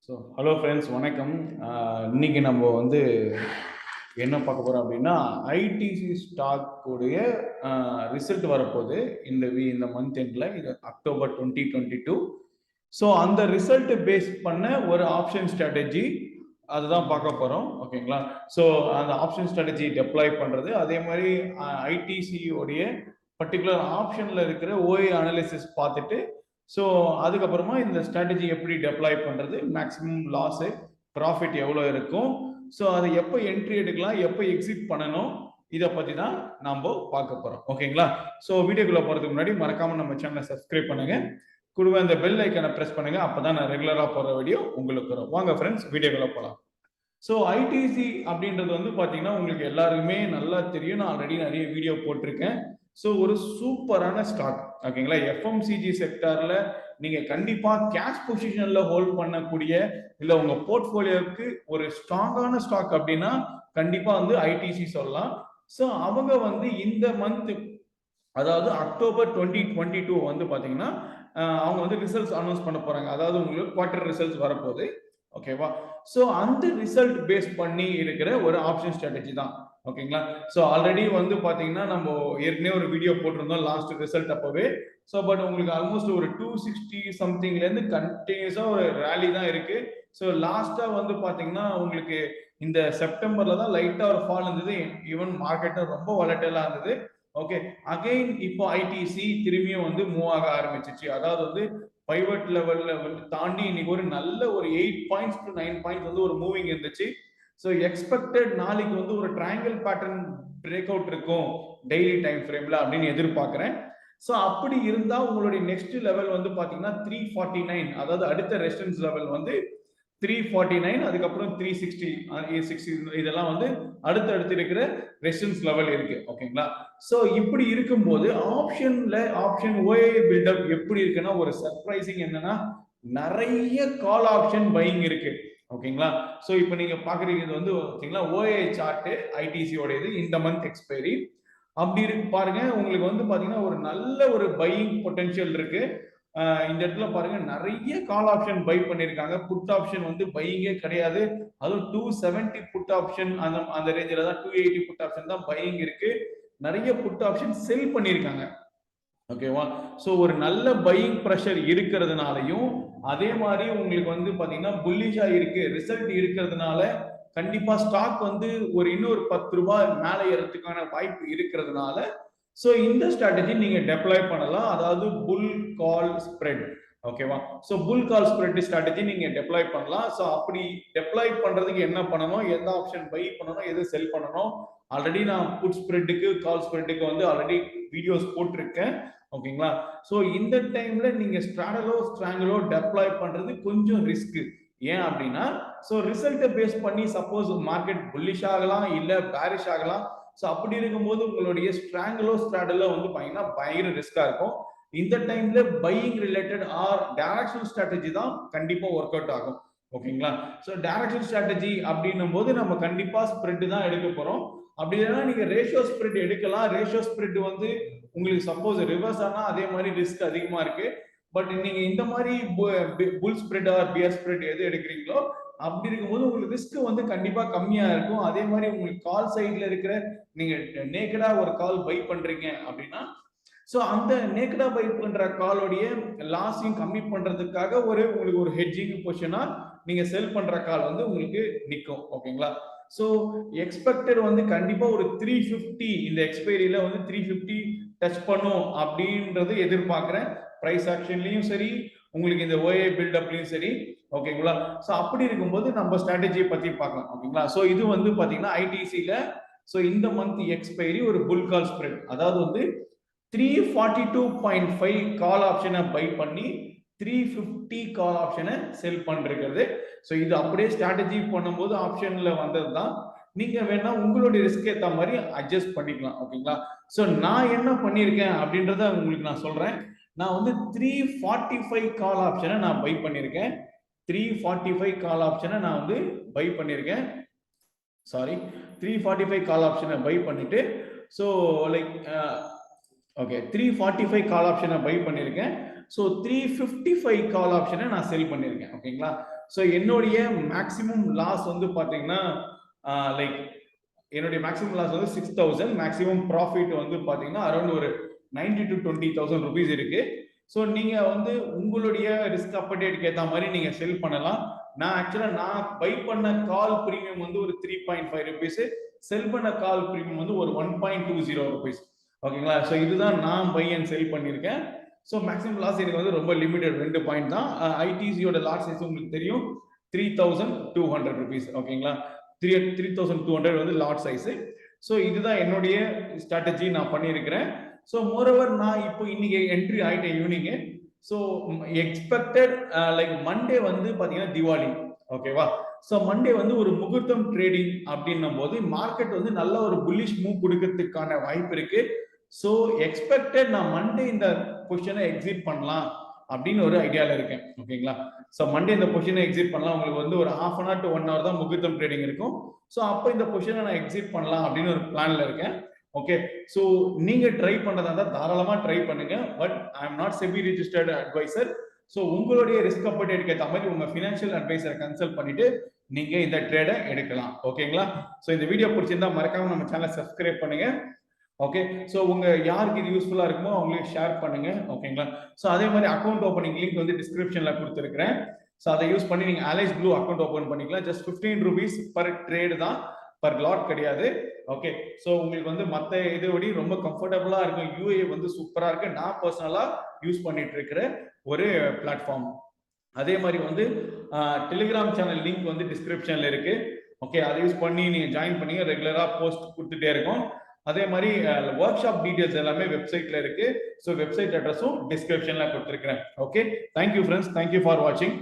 So hello friends, வணக்கம். இன்னைக்கு நம்ம வந்து என்ன பார்க்க போகிறோம் அப்படின்னா, ஐடிசி ஸ்டாக்குடைய ரிசல்ட் வரப்போகுது இந்த மந்த் எண்டில். இது அக்டோபர் 2022. ஸோ அந்த ரிசல்ட் பேஸ் பண்ண ஒரு ஆப்ஷன் ஸ்ட்ராட்டஜி அதுதான் பார்க்க போகிறோம். ஓகேங்களா? ஸோ அந்த ஆப்ஷன் ஸ்ட்ராட்டஜி டெப்ளாய் பண்ணுறது, அதே மாதிரி ஐடிசியோடைய பர்டிகுலர் ஆப்ஷனில் இருக்கிற ஓஏ அனாலிசிஸ் பார்த்துட்டு, ஸோ அதுக்கப்புறமா இந்த ஸ்ட்ராட்டஜி எப்படி டெப்ளாய் பண்ணுறது, மேக்ஸிமம் லாஸு ப்ராஃபிட் எவ்வளோ இருக்கும், ஸோ அதை எப்போ என்ட்ரி எடுக்கலாம், எப்போ எக்ஸிட் பண்ணணும், இதை பற்றி தான் நாம் பார்க்க போகிறோம். ஓகேங்களா? ஸோ வீடியோக்குள்ளே போகிறதுக்கு முன்னாடி மறக்காமல் நம்ம சேனலை சப்ஸ்கிரைப் பண்ணுங்கள், கூடவே அந்த பெல் ஐக்கனை ப்ரெஸ் பண்ணுங்க. அப்பதான் நான் ரெகுலரா போற வீடியோ உங்களுக்கு வரும். வாங்க ஃப்ரெண்ட்ஸ், வீடியோக்குள்ள போலாம். ஸோ ஐடிசி அப்படின்றது வந்து பாத்தீங்கன்னா உங்களுக்கு எல்லாருக்குமே நல்லா தெரியும். நான் ஆல்ரெடி நிறைய வீடியோ போட்டிருக்கேன். ஸோ ஒரு சூப்பரான ஸ்டாக். ஓகேங்களா? எஃப்எம்சிஜி செக்டார்ல நீங்க கண்டிப்பா கேஷ் பொசிஷன்ல ஹோல்ட் பண்ணக்கூடிய, இல்ல உங்க போர்ட்போலியோவுக்கு ஒரு ஸ்ட்ராங்கான ஸ்டாக் அப்படின்னா கண்டிப்பா வந்து ஐடிசி சொல்லலாம். ஸோ அவங்க வந்து இந்த மந்த், அதாவது அக்டோபர் 2022 வந்து பாத்தீங்கன்னா அவங்க வந்து ரிசல்ட்ஸ் அனௌன்ஸ் பண்ண போறாங்க. அதாவது உங்களுக்கு குவார்டர் ரிசல்ட்ஸ் வரப்போகுது. ஓகேவா? ஸோ அந்த ரிசல்ட் பேஸ் பண்ணி இருக்கிற ஒரு ஆப்ஷன் ஸ்ட்ராட்டஜி தான். ஓகேங்களா? ஸோ ஆல்ரெடி வந்து பாத்தீங்கன்னா நம்ம ஏற்கனவே ஒரு வீடியோ போட்டிருந்தோம் லாஸ்ட் ரிசல்ட் அப்பவே. ஸோ பட் உங்களுக்கு ஆல்மோஸ்ட் ஒரு 260 சம்திங்ல இருந்து கண்டினியூஸா ஒரு ரேலி தான் இருக்கு. ஸோ லாஸ்டா வந்து பாத்தீங்கன்னா உங்களுக்கு இந்த செப்டம்பர்ல தான் லைட்டா ஒரு ஃபால் இருந்தது. ஈவன் மார்க்கெட்டும் ரொம்ப வாலடைலா இருந்தது. ஓகே, அகைன் இப்போ ஐடிசி திரும்பியும் வந்து மூவ் ஆக ஆரம்பிச்சிச்சு. அதாவது வந்து பைவட் லெவல்ல வந்து தாண்டி இன்னைக்கு ஒரு நல்ல ஒரு 8 பாயிண்ட்ஸ் டு 9 பாயிண்ட்ஸ் வந்து ஒரு மூவிங் இருந்துச்சு. ஸோ எக்ஸ்பெக்டட் நாளைக்கு வந்து ஒரு ட்ரையாங்கிள் பேட்டர்ன் பிரேக் அவுட் இருக்கும் டெய்லி டைம் ஃப்ரேம்ல அப்படின்னு எதிர்பார்க்கிறேன். ஸோ அப்படி இருந்தா உங்களுடைய நெக்ஸ்ட் லெவல் வந்து பாத்தீங்கன்னா 349, அதாவது அடுத்த ரெசிஸ்டன்ஸ் லெவல் வந்து 349, அதுக்கப்புறம் 360 இதெல்லாம் வந்து அடுத்தடுத்து இருக்கிற ரெசிஸ்டன்ஸ் லெவல் இருக்கு. ஓகேங்களா? சோ இப்படி இருக்கும்போது ஆப்ஷன் ஓஏ பில்டப் எப்படி இருக்குன்னா, ஒரு சர்ப்ரைசிங் என்னன்னா நிறைய கால் ஆப்ஷன் பையிங் இருக்கு. ஓகேங்களா? சோ இப்போ நீங்க பாக்குறீங்க, இது வந்து ஓகேங்களா ஓஏ சார்ட் ஐடிசி உடையது, இந்த மந்த் எக்ஸ்பைரி அப்படி இருக்கு பாருங்க. உங்களுக்கு வந்து பாத்தீங்கன்னா ஒரு நல்ல ஒரு பையிங் பொட்டன்ஷியல் இருக்கு. இந்த இடத்துல பாருங்க நிறைய கால் ஆப்ஷன் பை பண்ணிருக்காங்க. புட் ஆப்ஷன் வந்து பையிங்கே கிடையாது. அதுவும் 270 புட் ஆப்ஷன் அந்த ரேஞ்சில தான், 280 புட் ஆப்ஷன் தான் பையிங் இருக்கு. நிறைய புட் ஆப்ஷன் செல் பண்ணிருக்காங்க. ஓகேவா? சோ ஒரு நல்ல பையிங் பிரஷர் இருக்கிறதுனாலையும், அதே மாதிரி உங்களுக்கு வந்து பாத்தீங்கன்னா புல்லிஷா இருக்கு, ரிசல்ட் இருக்கிறதுனால கண்டிப்பா ஸ்டாக் வந்து ஒரு இன்னொரு 10 ரூபாய் மேல ஏறதுக்கான வாய்ப்பு இருக்கிறதுனால, சோ இந்த ஸ்ட்ராட்டஜி நீங்க டெப்ளாய் பண்ணலாம். அதாவது புல் கால் ஸ்ப்ரெட். ஓகேவா? சோ புல் கால் ஸ்ப்ரெட் ஸ்ட்ராட்டஜி நீங்க டெப்ளாய் பண்ணலாம். சோ அப்படி டெப்ளாய் பண்றதுக்கு என்ன பண்ணணும், எந்த ஆப்ஷன் பை பண்ணணும், எது செல் பண்ணணும், ஆல்ரெடி நான் புட் ஸ்ப்ரெட்டுக்கு கால் ஸ்ப்ரெட்டுக்கு வந்து ஆல்ரெடி வீடியோஸ் போட்டிருக்கேன். ஓகேங்களா? சோ இந்த டைம்ல நீங்க ஸ்ட்ராங்கலோ டெப்ளாய் பண்றது கொஞ்சம் ரிஸ்க். ஏன் அப்படின்னா, சோ ரிசல்ட்டை பேஸ் பண்ணி சப்போஸ் மார்க்கெட் புல்லிஷ் ஆகலாம், இல்ல பேரிஷ் ஆகலாம். சோ அப்படி இருக்கும்போது உங்களுடைய ஸ்ட்ராடலோ வந்து பாத்தீங்கன்னா பயங்கர ரிஸ்கா இருக்கும். இந்த டைம்ல buying related or directional strategy தான் கண்டிப்பா ஒர்க் அவுட் ஆகும். ஓகேங்களா? சோ டைரக்ஷனல் ஸ்ட்ராட்டஜி அப்படின்னும் போது நம்ம கண்டிப்பா ஸ்ப்ரெட் தான் எடுக்க போறோம். அப்படி இல்லைன்னா நீங்க ரேஷியோ ஸ்ப்ரெட் எடுக்கலாம். ரேஷியோ ஸ்ப்ரெட் வந்து உங்களுக்கு சப்போஸ் ரிவர்ஸ் ஆனா அதே மாதிரி ரிஸ்க் அதிகமா இருக்கு. பட் நீங்க இந்த மாதிரி புல் ஸ்ப்ரெட் ஆர் பியர் ஸ்ப்ரெட் எது எடுக்கிறீங்களோ அப்படி இருக்கும்போது உங்களுக்கு ரிஸ்க் வந்து கண்டிப்பா கம்மியா இருக்கும். அதே மாதிரி உங்களுக்கு கால் சைட்ல இருக்கிற, நீங்க நேக்கடா ஒரு கால் பை பண்றீங்க அப்படின்னா, சோ அந்த நேக்கடா பை பண்ற காலோடைய லாஸையும் கம்மி பண்றதுக்காக உங்களுக்கு ஒரு ஹெட்ஜிங் பொசிஷனா நீங்க செல் பண்ற கால் வந்து உங்களுக்கு நிக்கும். ஓகேங்களா? சோ எக்ஸ்பெக்டட் வந்து கண்டிப்பா ஒரு 350, இந்த எக்ஸ்பைரியில வந்து 350 டச் பண்ணும் அப்படின்றது எதிர்பார்க்கிறேன். பிரைஸ் ஆக்ஷன்லயும் சரி, உங்களுக்கு இந்த ஓஏ பில்டப்லயும் சரி. ஓகேங்களா? சோ அப்படி இருக்கும்போது நம்ம ஸ்ட்ராட்டஜியை பத்தி பார்க்கலாம். ஓகேங்களா? சோ இது வந்து பாத்தீங்கன்னா ஐடிசில சோ இந்த மந்த் எக்ஸ்பைரி ஒரு புல் கால் ஸ்ப்ரெட், அதாவது வந்து 342.5 கால் ஆப்ஷனை பை பண்ணி 350 கால் ஆப்ஷனை செல் பண்றது. ஸோ இது அப்படியே ஸ்ட்ராட்டஜி பண்ணும்போது ஆப்ஷன்ல வந்தது தான். நீங்க வேணா உங்களுடைய ரிஸ்க் ஏற்ற மாதிரி அட்ஜஸ்ட் பண்ணிக்கலாம். ஓகேங்களா? ஸோ நான் என்ன பண்ணியிருக்கேன் அப்படின்றத உங்களுக்கு நான் சொல்றேன். நான் வந்து 345 கால் ஆப்ஷனை நான் பை பண்ணியிருக்கேன். 345 கால் ஆப்ஷனை நான் வந்து பை பண்ணியிருக்கேன். சாரி, 345 கால் ஆப்ஷனை பை பண்ணிட்டு, ஸோ லைக் ஓகே 345 கால் ஆப்ஷனை பை பண்ணியிருக்கேன். ஸோ 355 கால் ஆப்ஷனை நான் செல் பண்ணியிருக்கேன். ஓகேங்களா? ஸோ என்னுடைய மேக்ஸிமம் லாஸ் வந்து பார்த்தீங்கன்னா லைக் என்னுடைய மேக்ஸிமம் லாஸ் வந்து 6,000, மேக்ஸிமம் ப்ராஃபிட் வந்து பார்த்தீங்கன்னா அரௌண்ட் ஒரு 90 to 20,000 rupees இருக்கு. ஸோ நீங்க வந்து உங்களுடைய ரிஸ்க் அப்படேட்க்கு ஏற்ற மாதிரி நீங்க செல் பண்ணலாம். நான் பை பண்ண கால் பிரீமியம் வந்து ஒரு 3.5 rupees, செல் பண்ண கால் பிரீமியம் வந்து ஒரு 1.20 rupees. ஓகேங்களா? ஸோ இதுதான் நான் பை அண்ட் செல் பண்ணியிருக்கேன். ஸோ மேக்ஸிமம் லாஸ் எனக்கு வந்து ரொம்ப லிமிடெட் 2 பாயிண்ட் தான். ஐடிசியோட லாட் சைஸ் உங்களுக்கு தெரியும் 3,200 rupees. ஓகேங்களா? 3,200 வந்து லாட் சைஸ். ஸோ இதுதான் என்னுடைய ஸ்ட்ராட்டஜி நான் பண்ணியிருக்கிறேன். ஸோ மோரோவர் நான் இப்போ இன்னைக்கு என்ட்ரி ஆயிட்டேன் evening. So expected like Monday வந்து பார்த்தீங்கன்னா திவாலி, ஓகேவா? ஸோ மண்டே வந்து ஒரு முகூர்த்தம் ட்ரேடிங் அப்படின்னும் போது மார்க்கெட் வந்து நல்ல ஒரு புல்லிஷ் மூவ் கொடுக்கறதுக்கான வாய்ப்பு இருக்கு. ஸோ எக்ஸ்பெக்டட் நான் மண்டே இந்த பொசிஷனை எக்ஸிட் பண்ணலாம் அப்படின்னு ஒரு ஐடியாவில் இருக்கேன். ஓகேங்களா? ஸோ மண்டே இந்த பொசிஷனை எக்ஸிட் பண்ணலாம். உங்களுக்கு வந்து ஒரு 1/2 hour to 1 hour தான் முகூர்த்தம் ட்ரேடிங் இருக்கும். ஸோ அப்போ இந்த பொசிஷனை நான் எக்ஸிட் பண்ணலாம் அப்படின்னு ஒரு பிளான்ல இருக்கேன். ஓகே, ஸோ நீங்க ட்ரை பண்றதா இருந்தால் தாராளமா ட்ரை பண்ணுங்க. But I am not SEBI registered adviser. So உங்களுடைய ரிஸ்க் அப்படேட்க்கு ஏற்ற மாதிரி உங்க ஃபினான்ஷியல் அட்வைசரை கன்சல்ட் பண்ணிட்டு நீங்க இந்த ட்ரேடை எடுக்கலாம். ஓகேங்களா? ஸோ இந்த வீடியோ பிடிச்சிருந்தா மறக்காம நம்ம சேனலை சப்ஸ்கிரைப் பண்ணுங்க. ஓகே, ஸோ உங்க யாருக்கு இது யூஸ்ஃபுல்லா இருக்குமோ அவங்களுக்கு ஷேர் பண்ணுங்க. ஓகேங்களா? ஸோ அதே மாதிரி அக்கௌண்ட் ஓப்பனிங் லிங்க் வந்து டிஸ்கிரிப்ஷன்ல கொடுத்துருக்கிறேன். ஸோ அதை யூஸ் பண்ணி நீங்க அலைஸ் ப்ளூ அக்கௌண்ட் ஓப்பன் பண்ணிக்கலாம். ஜஸ்ட் 15 rupees பர் ட்ரேடு தான், பர் லாட் கிடையாது. ஓகே, ஸோ உங்களுக்கு வந்து மற்ற இதோட ரொம்ப கம்ஃபர்டபுளா இருக்கும். யூஏ வந்து சூப்பரா இருக்கு. நான் பர்சனலா யூஸ் பண்ணிட்டு இருக்கிற ஒரு பிளாட்ஃபார்ம். அதே மாதிரி வந்து டெலிகிராம் சேனல் லிங்க் வந்து டிஸ்கிரிப்ஷன்ல இருக்கு. ஓகே, அதை யூஸ் பண்ணி நீங்க ஜாயின் பண்ணீங்க, ரெகுலரா போஸ்ட் கொடுத்துட்டே இருக்கும். அதே மாதிரி ஒர்க் ஷாப் டீடைல்ஸ் எல்லாமே வெப்சைட்ல இருக்கு. ஸோ வெப்சைட் அட்ரஸும் டிஸ்கிரிப்ஷன்ல கொடுத்துருக்கிறேன். Okay, thank you friends, thank you for வாட்சிங்.